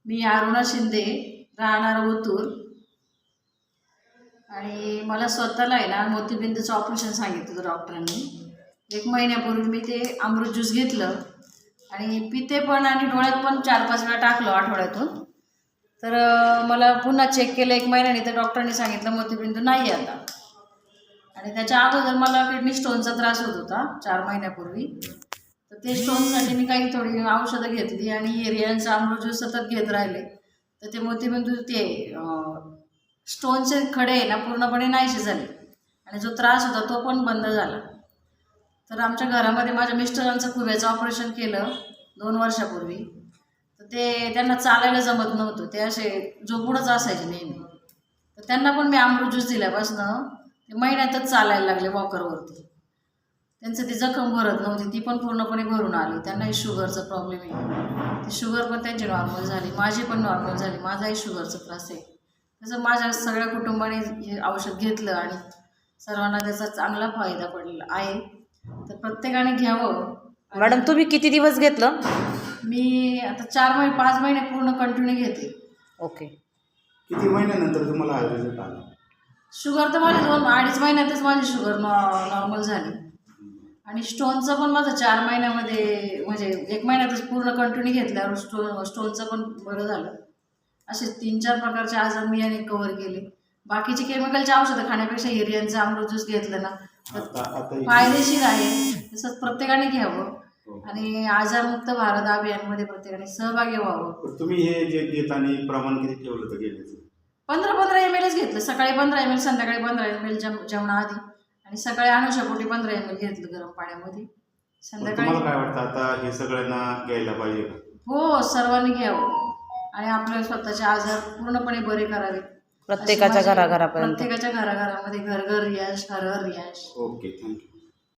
मी अरुणा शिंदे, राहणार ओतूर. आणि मला स्वतःला आहे ना मोतीबिंदूचं ऑपरेशन सांगितलं होतं डॉक्टरांनी. 1 महिन्यापूर्वी मी ते अमृत ज्यूस घेतलं आणि पिते पण आणि डोळ्यात पण 4-5 वेळा टाकलं आठवड्यातून. तर मला पुन्हा चेक केलं 1 महिन्याने, तर डॉक्टरांनी सांगितलं मोतीबिंदू नाही आता. आणि त्याच्या अगोदर मला किडनी स्टोनचा त्रास होत होता 4 महिन्यापूर्वी. तर ते स्टोनसाठी मी काही थोडी औषधं घेतली आणि रियांचा अमृत ज्यूस सतत घेत राहिले. तर ते मोतीबिंदू ते स्टोनचे खडे आहे ना पूर्णपणे नाहीसे झाले आणि जो त्रास होता तो पण बंद झाला. तर आमच्या घरामध्ये माझ्या मिस्टरांचं खुब्याचं ऑपरेशन केलं 2 वर्षापूर्वी. तर ते त्यांना चालायला जमत नव्हतं, ते असे झोपूनच असायचे नेहमी. तर त्यांना पण मी अमृत ज्यूस दिल्यापासनं ते महिन्यातच चालायला लागले वॉकरवरती. त्यांचं ती जखम भरत नव्हती, ती पण पूर्णपणे भरून आली. त्यांनाही शुगरचा प्रॉब्लेम आहे, ती शुगर पण त्यांची नॉर्मल झाली, माझी पण नॉर्मल झाली. माझाही शुगरचा त्रास आहे. तसं माझ्या सगळ्या कुटुंबाने हे औषध घेतलं आणि सर्वांना त्याचा चांगला फायदा पडलेला आहे. तर प्रत्येकाने घ्यावं. मॅडम तुम्ही किती दिवस घेतलं? मी आता 4-5 महिने पूर्ण कंटिन्यू घेते. ओके. किती महिन्यानंतर तुम्हाला हा रिझल्ट आला? शुगर तर माझी 2-2.5 महिन्यातच माझी शुगर नॉर्मल झाली. आणि स्टोनचं पण माझं 4 महिन्यामध्ये म्हणजे 1 महिन्यातच पूर्ण कंटिन्यू घेतल्यावर स्टोनचं पण बरं झालं. असे 3-4 प्रकारचे आजार मी याने कव्हर केले. बाकीचे केमिकलचे औषधं खाण्यापेक्षा एरियनचं अमृत ज्यूस घेतलं ना तर फायदेशीर आहे. तसंच प्रत्येकाने घ्यावं आणि आजारमुक्त भारत अभियानमध्ये प्रत्येकाने सहभागी व्हावं. तुम्ही हे जे घेताना प्रमाण किती ठेवलं होतं घेण्याचं? 15-15 ml घेतलं. सकाळी 15 ml, संध्याकाळी 15 ml जेवणाआधी, आणि सकाळी अनुशापोटी 15 ml घेतलं गरम पाण्यामध्ये. संध्याकाळी तुम्हाला काय वाटतं आता हे सगळ्यांना घ्यायला पाहिजे का? हो, सर्वांनी घ्यावं आणि आपले स्वतःचे आजार पूर्णपणे बरे करावे. प्रत्येकाच्या घराघरापर्यंत. प्रत्येकाच्या घराघरामध्ये घर घर रियाज, हर हर रियाज. Okay, thank you.